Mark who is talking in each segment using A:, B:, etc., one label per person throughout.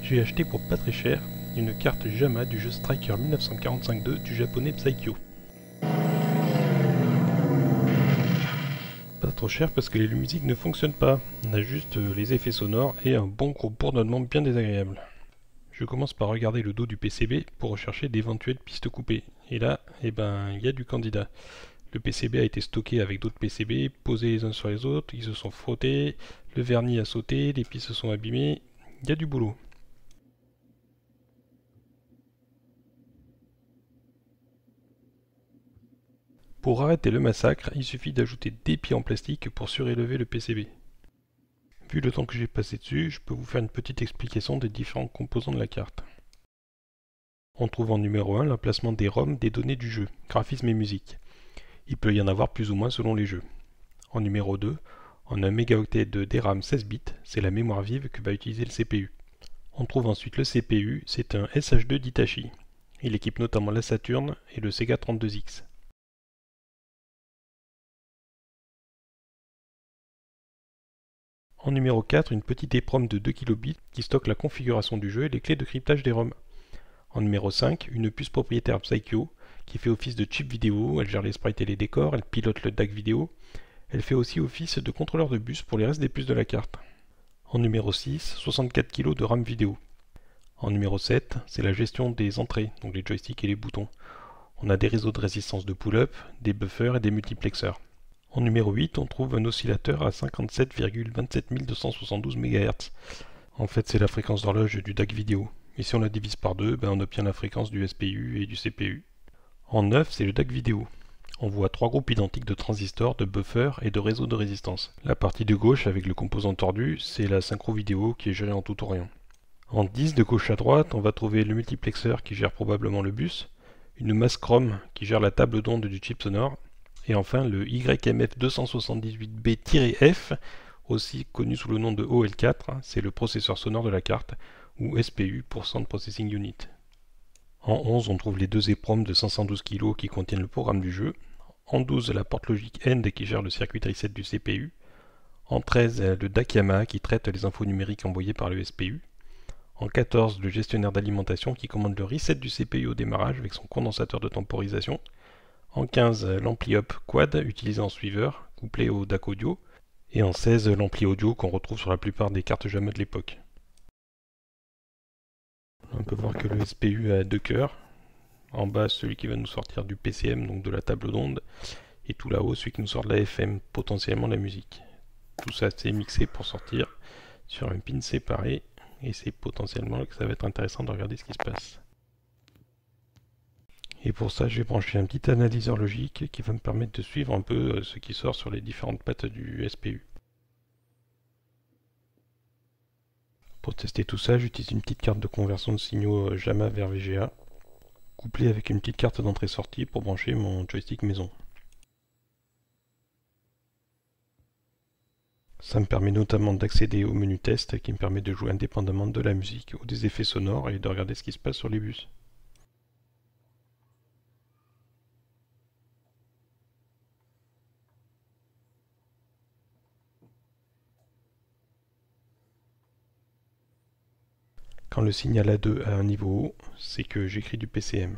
A: J'ai acheté pour pas très cher une carte JAMA du jeu Striker 1945-2 du japonais Psycho. Pas trop cher parce que les musiques ne fonctionnent pas, on a juste les effets sonores et un bon gros bourdonnement bien désagréable. Je commence par regarder le dos du PCB pour rechercher d'éventuelles pistes coupées. Et là, il y a du candidat. Le PCB a été stocké avec d'autres PCB, posés les uns sur les autres, ils se sont frottés, le vernis a sauté, les pistes se sont abîmées, il y a du boulot. Pour arrêter le massacre, il suffit d'ajouter des pieds en plastique pour surélever le PCB. Vu le temps que j'ai passé dessus, je peux vous faire une petite explication des différents composants de la carte. On trouve en numéro 1 l'emplacement des ROM des données du jeu, graphisme et musique. Il peut y en avoir plus ou moins selon les jeux. En numéro 2, on a un mégaoctet de DRAM 16 bits, c'est la mémoire vive que va utiliser le CPU. On trouve ensuite le CPU, c'est un SH2 d'Hitachi. Il équipe notamment la Saturn et le Sega 32X. En numéro 4, une petite EPROM de 2 kilobits qui stocke la configuration du jeu et les clés de cryptage des ROM. En numéro 5, une puce propriétaire Psycho qui fait office de chip vidéo, elle gère les sprites et les décors, elle pilote le DAC vidéo. Elle fait aussi office de contrôleur de bus pour les restes des puces de la carte. En numéro 6, 64 kg de RAM vidéo. En numéro 7, c'est la gestion des entrées, donc les joysticks et les boutons. On a des réseaux de résistance de pull-up, des buffers et des multiplexeurs. En numéro 8, on trouve un oscillateur à 57,27 272 MHz. En fait, c'est la fréquence d'horloge du DAC vidéo. Et si on la divise par deux, on obtient la fréquence du SPU et du CPU. En 9, c'est le DAC vidéo. On voit trois groupes identiques de transistors, de buffers et de réseaux de résistance. La partie de gauche avec le composant tordu, c'est la synchro vidéo qui est gérée en tout ou rien. En 10, de gauche à droite, on va trouver le multiplexeur qui gère probablement le bus, une masse CHROM qui gère la table d'onde du chip sonore, et enfin le YMF278B-F, aussi connu sous le nom de OL4, c'est le processeur sonore de la carte, ou SPU pour Sound Processing Unit. En 11, on trouve les deux EPROM de 512 kg qui contiennent le programme du jeu. En 12, la porte logique END qui gère le circuit reset du CPU. En 13, le DAC Yamaha qui traite les infos numériques envoyées par le SPU. En 14, le gestionnaire d'alimentation qui commande le reset du CPU au démarrage avec son condensateur de temporisation. En 15, l'ampli up quad utilisé en suiveur, couplé au DAC audio. Et en 16, l'ampli audio qu'on retrouve sur la plupart des cartes JAMA de l'époque. On peut voir que le SPU a deux cœurs. En bas, celui qui va nous sortir du PCM, donc de la table d'onde. Et tout là-haut, celui qui nous sort de la FM, potentiellement la musique. Tout ça, c'est mixé pour sortir sur un pin séparé. Et c'est potentiellement là que ça va être intéressant de regarder ce qui se passe. Et pour ça, je vais brancher un petit analyseur logique qui va me permettre de suivre un peu ce qui sort sur les différentes pattes du SPU. Pour tester tout ça, j'utilise une petite carte de conversion de signaux JAMA vers VGA, couplée avec une petite carte d'entrée-sortie pour brancher mon joystick maison. Ça me permet notamment d'accéder au menu test qui me permet de jouer indépendamment de la musique ou des effets sonores et de regarder ce qui se passe sur les bus. Quand le signal A2 a un niveau haut, c'est que j'écris du PCM.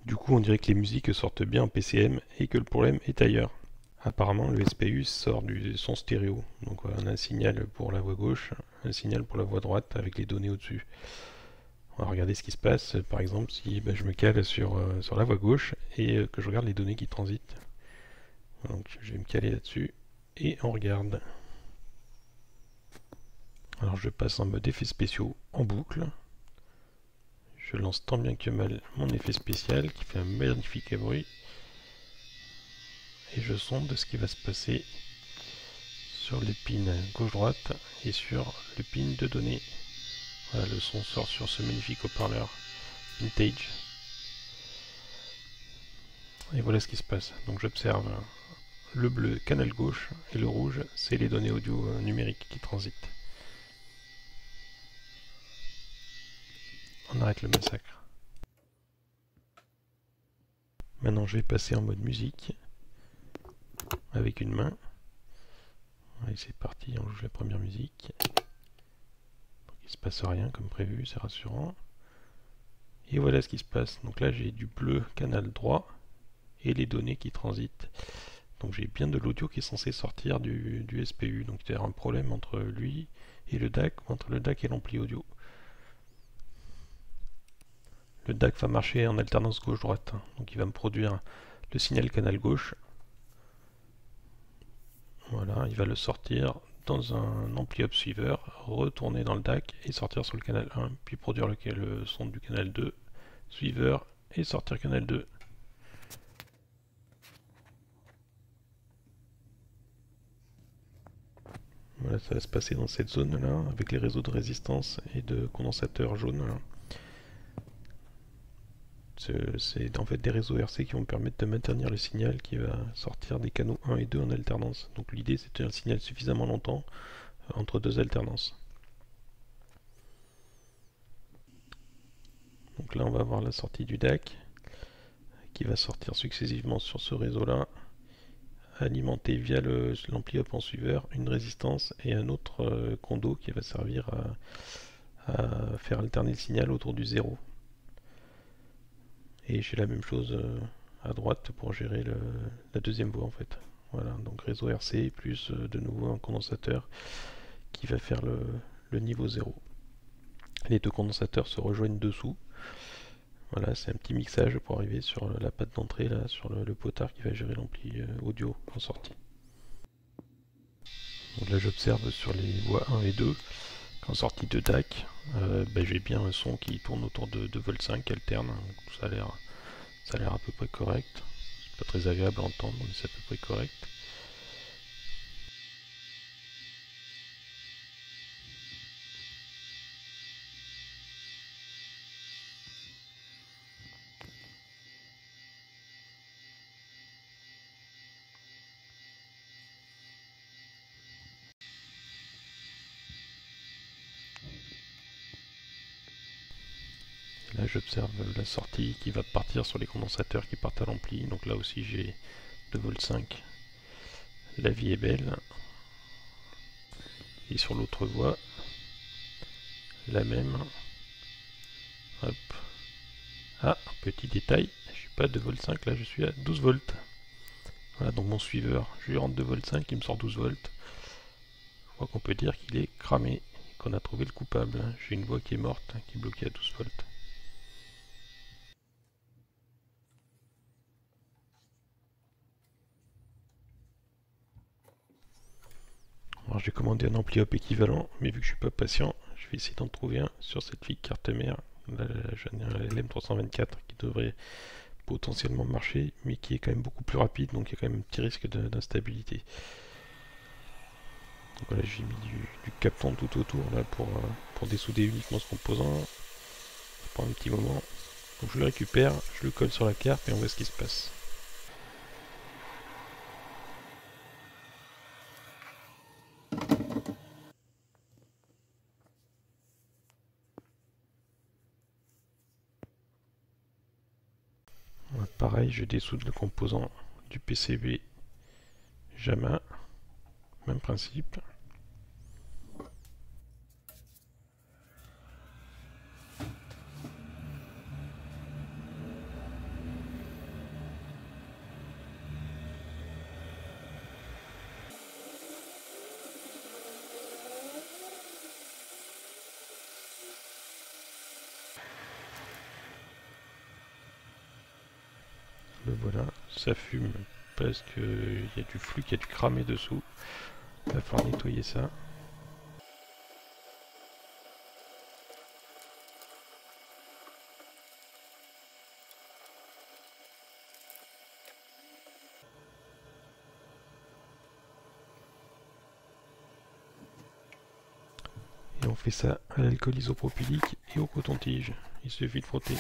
A: Du coup, on dirait que les musiques sortent bien en PCM et que le problème est ailleurs. Apparemment, le SPU sort du son stéréo. Donc on a un signal pour la voix gauche, un signal pour la voix droite avec les données au-dessus. On va regarder ce qui se passe, par exemple, si je me cale sur la voix gauche et que je regarde les données qui transitent. Donc je vais me caler là-dessus et on regarde. Alors je passe en mode effets spéciaux en boucle. Je lance tant bien que mal mon effet spécial qui fait un magnifique bruit. Et je sonde ce qui va se passer sur les pins gauche-droite et sur le pin de données. Voilà, le son sort sur ce magnifique haut-parleur vintage. Et voilà ce qui se passe. Donc j'observe le bleu, canal gauche, et le rouge, c'est les données audio numériques qui transitent. On arrête le massacre. Maintenant je vais passer en mode musique avec une main. Allez, c'est parti, on joue la première musique. Donc, il se passe rien comme prévu, c'est rassurant. Et voilà ce qui se passe. Donc là j'ai du bleu canal droit et les données qui transitent. Donc j'ai bien de l'audio qui est censé sortir du SPU. Donc il y a un problème entre lui et le DAC, ou entre le DAC et l'ampli audio. Le DAC va marcher en alternance gauche-droite. Donc il va me produire le signal canal gauche. Voilà, il va le sortir dans un ampli up-suiveur, retourner dans le DAC et sortir sur le canal 1, puis produire le son du canal 2, suiveur et sortir canal 2. Voilà, ça va se passer dans cette zone-là, avec les réseaux de résistance et de condensateurs jaunes. C'est en fait des réseaux RC qui vont permettre de maintenir le signal qui va sortir des canaux 1 et 2 en alternance. Donc l'idée c'est de tenir le signal suffisamment longtemps entre deux alternances. Donc là on va avoir la sortie du DAC qui va sortir successivement sur ce réseau-là, alimenté via l'ampli up en suiveur, une résistance et un autre condo qui va servir à faire alterner le signal autour du 0. Et j'ai la même chose à droite pour gérer la deuxième voie en fait. Voilà, donc réseau RC plus de nouveau un condensateur qui va faire le niveau 0. Les deux condensateurs se rejoignent dessous. Voilà, c'est un petit mixage pour arriver sur la patte d'entrée, là, sur le potard qui va gérer l'ampli audio en sortie. Donc là j'observe sur les voies 1 et 2 qu'en sortie de DAC, j'ai bien un son qui tourne autour de 2,5 V alterne. Donc ça a l'air à peu près correct. C'est pas très agréable à entendre, mais c'est à peu près correct. Là j'observe la sortie qui va partir sur les condensateurs qui partent à l'ampli. Donc là aussi j'ai 2,5 V. La vie est belle. Et sur l'autre voie, la même. Hop. Ah, petit détail, je suis pas à 2,5 V, là je suis à 12 volts. Voilà, donc mon suiveur, je lui rentre 2,5 V, il me sort 12 volts. Je crois qu'on peut dire qu'il est cramé, qu'on a trouvé le coupable. J'ai une voie qui est morte, qui est bloquée à 12 volts. Alors j'ai commandé un ampli up équivalent, mais vu que je suis pas patient, je vais essayer d'en trouver un sur cette fille carte mère. Là j'en ai un LM324 qui devrait potentiellement marcher, mais qui est quand même beaucoup plus rapide, donc il y a quand même un petit risque d'instabilité. Donc voilà, j'ai mis du capton tout autour là pour dessouder uniquement ce composant. Ça prend un petit moment. Donc je le récupère, je le colle sur la carte et on voit ce qui se passe. Voilà, pareil, je dessoude le composant du PCB JAMA, même principe. Le voilà, ça fume parce qu'il y a du flux qui a dû cramer dessous. Il va falloir nettoyer ça. Et on fait ça à l'alcool isopropylique et au coton-tige. Il suffit de frotter.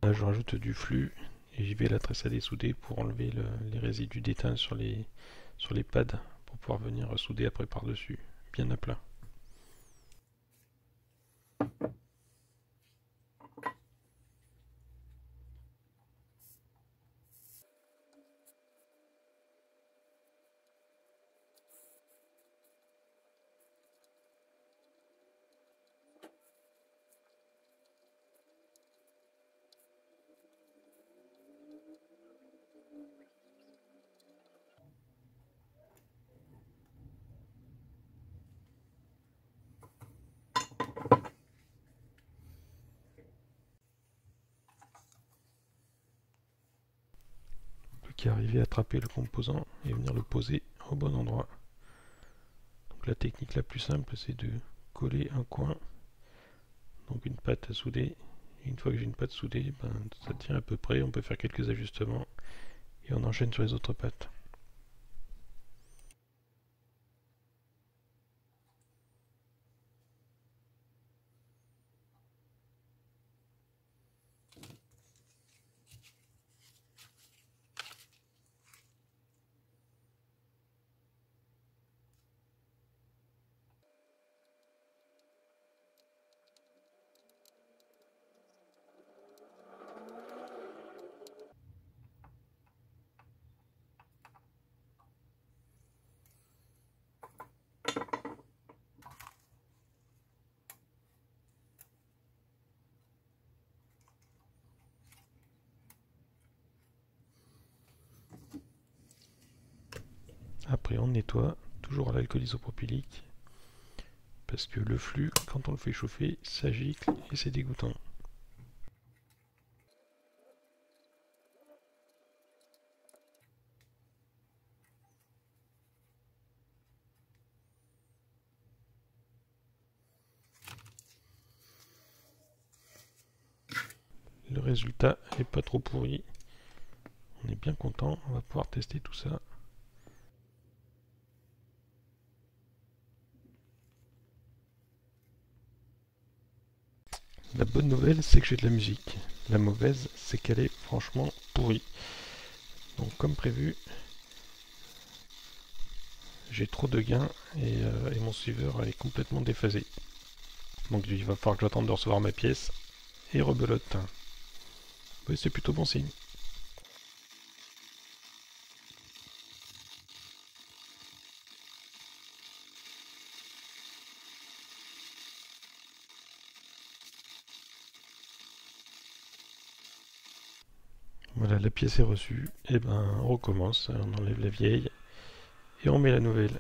A: Là je rajoute du flux et j'y vais la tresse à dessouder pour enlever les résidus d'étain sur les pads pour pouvoir venir souder après par-dessus, bien à plat. Qui est arrivé à attraper le composant et venir le poser au bon endroit. Donc la technique la plus simple, c'est de coller un coin, donc une pâte à souder. Et une fois que j'ai une pâte soudée, ça tient à peu près, on peut faire quelques ajustements et on enchaîne sur les autres pâtes. Après on nettoie, toujours à l'alcool isopropylique, parce que le flux, quand on le fait chauffer, ça gicle et c'est dégoûtant. Le résultat n'est pas trop pourri. On est bien content, on va pouvoir tester tout ça. La bonne nouvelle, c'est que j'ai de la musique. La mauvaise, c'est qu'elle est franchement pourrie. Donc comme prévu, j'ai trop de gains et mon suiveur est complètement déphasé. Donc il va falloir que j'attende de recevoir ma pièce et rebelote. Oui, c'est plutôt bon signe. Voilà, la pièce est reçue. Et ben on recommence, on enlève la vieille et on met la nouvelle.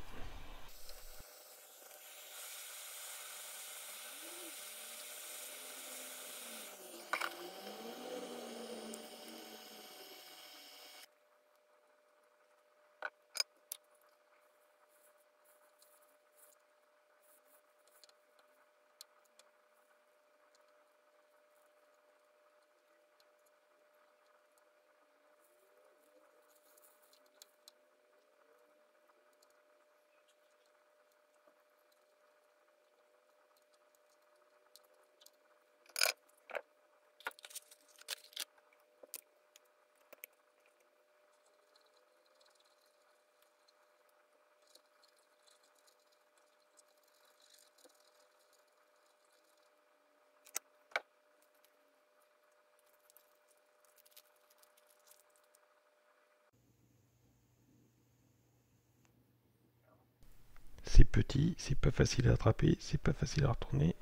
A: C'est petit, c'est pas facile à attraper, c'est pas facile à retourner.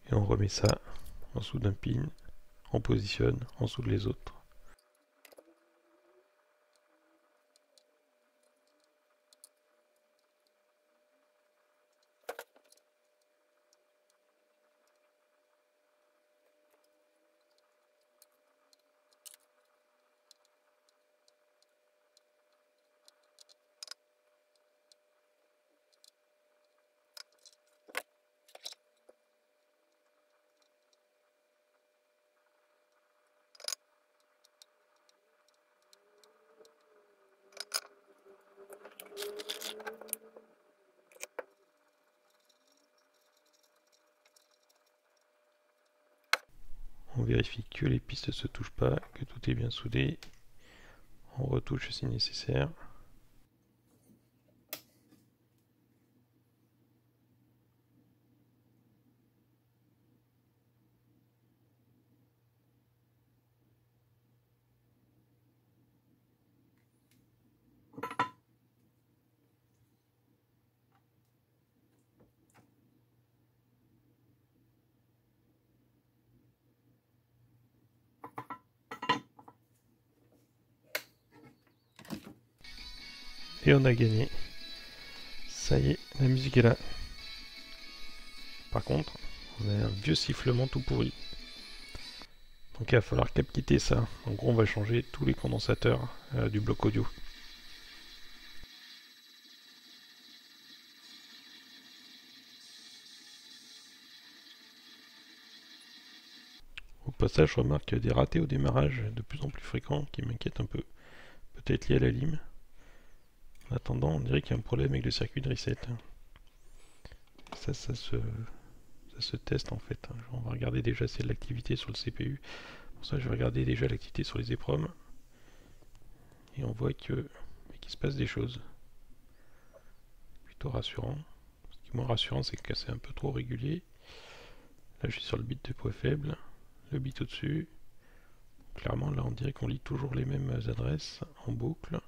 A: Et on remet ça en dessous d'un pin, on positionne en dessous de les autres. On vérifie que les pistes ne se touchent pas, que tout est bien soudé. On retouche si nécessaire. Et on a gagné. Ça y est, la musique est là. Par contre, on a un vieux sifflement tout pourri. Donc il va falloir capquitter ça. En gros, on va changer tous les condensateurs du bloc audio. Au passage, je remarque des ratés au démarrage de plus en plus fréquents qui m'inquiètent un peu. Peut-être liés à la lime. En attendant, on dirait qu'il y a un problème avec le circuit de reset. Ça se teste en fait. On va regarder déjà si y a de l'activité sur le CPU. Pour ça, je vais regarder déjà l'activité sur les EPROM. Et on voit qu'il se passe des choses. Plutôt rassurant. Ce qui est moins rassurant, c'est que c'est un peu trop régulier. Là, je suis sur le bit de poids faible. Le bit au-dessus. Clairement, là, on dirait qu'on lit toujours les mêmes adresses en boucle.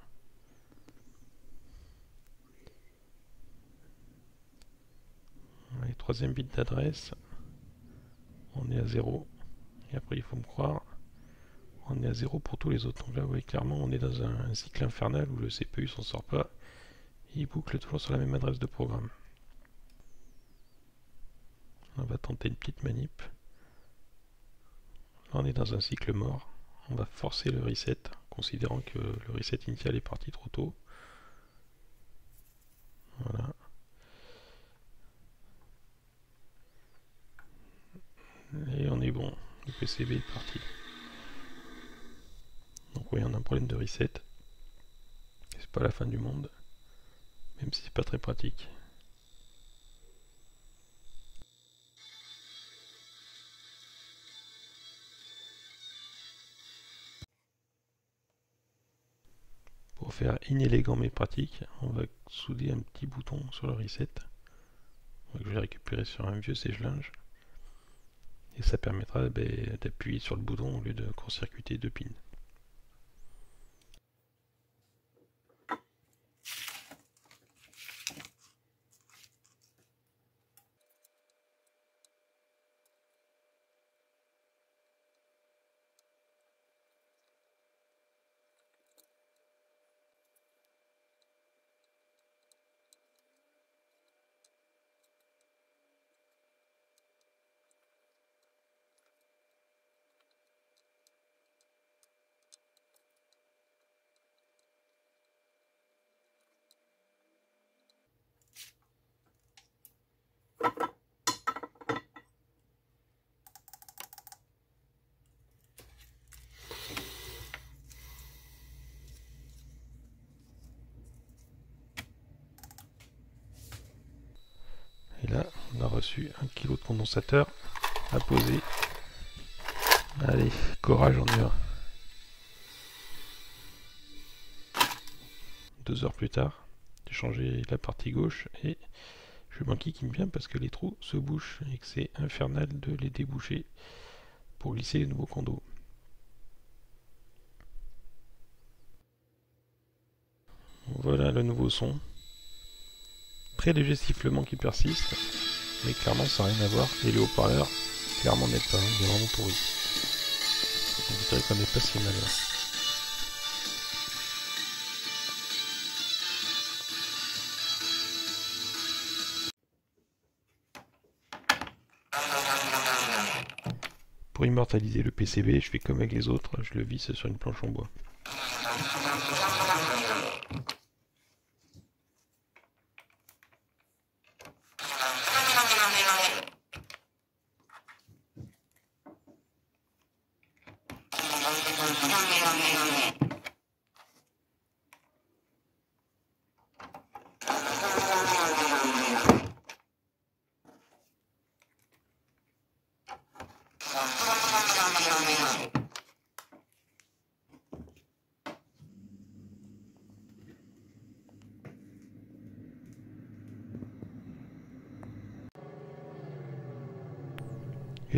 A: Les troisième bit d'adresse, on est à 0. Et après, il faut me croire, on est à 0 pour tous les autres. Donc là, vous voyez clairement, on est dans un cycle infernal où le CPU s'en sort pas. Il boucle toujours sur la même adresse de programme. On va tenter une petite manip. Là, on est dans un cycle mort. On va forcer le reset, considérant que le reset initial est parti trop tôt. Voilà. Et on est bon. Le PCB est parti. Donc oui, on a un problème de reset. C'est pas la fin du monde. Même si c'est pas très pratique. Pour faire inélégant mais pratique, on va souder un petit bouton sur le reset. Donc je vais récupérer sur un vieux sèche-linge. Et ça permettra d'appuyer sur le bouton au lieu de court-circuiter deux pins. Et là, on a reçu 1 kg de condensateur à poser. Allez, courage, on y va. 2 heures plus tard, j'ai changé la partie gauche et je m'enquiquine bien parce que les trous se bouchent et que c'est infernal de les déboucher pour glisser les nouveaux condos. Voilà le nouveau son. Très léger sifflement qui persiste, mais clairement ça n'a rien à voir. Et les haut-parleurs, clairement n'aident pas, il est vraiment pourri. Donc je dirais qu'on n'est pas si mal là. Pour immortaliser le PCB, je fais comme avec les autres, je le visse sur une planche en bois.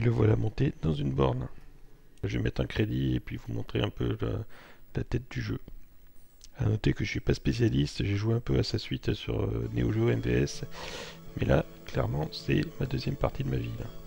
A: Et le voilà monté dans une borne. Je vais mettre un crédit et puis vous montrer un peu la tête du jeu. A noter que je suis pas spécialiste, j'ai joué un peu à sa suite sur Neo Geo MVS, mais là, clairement, c'est ma deuxième partie de ma vie. Là.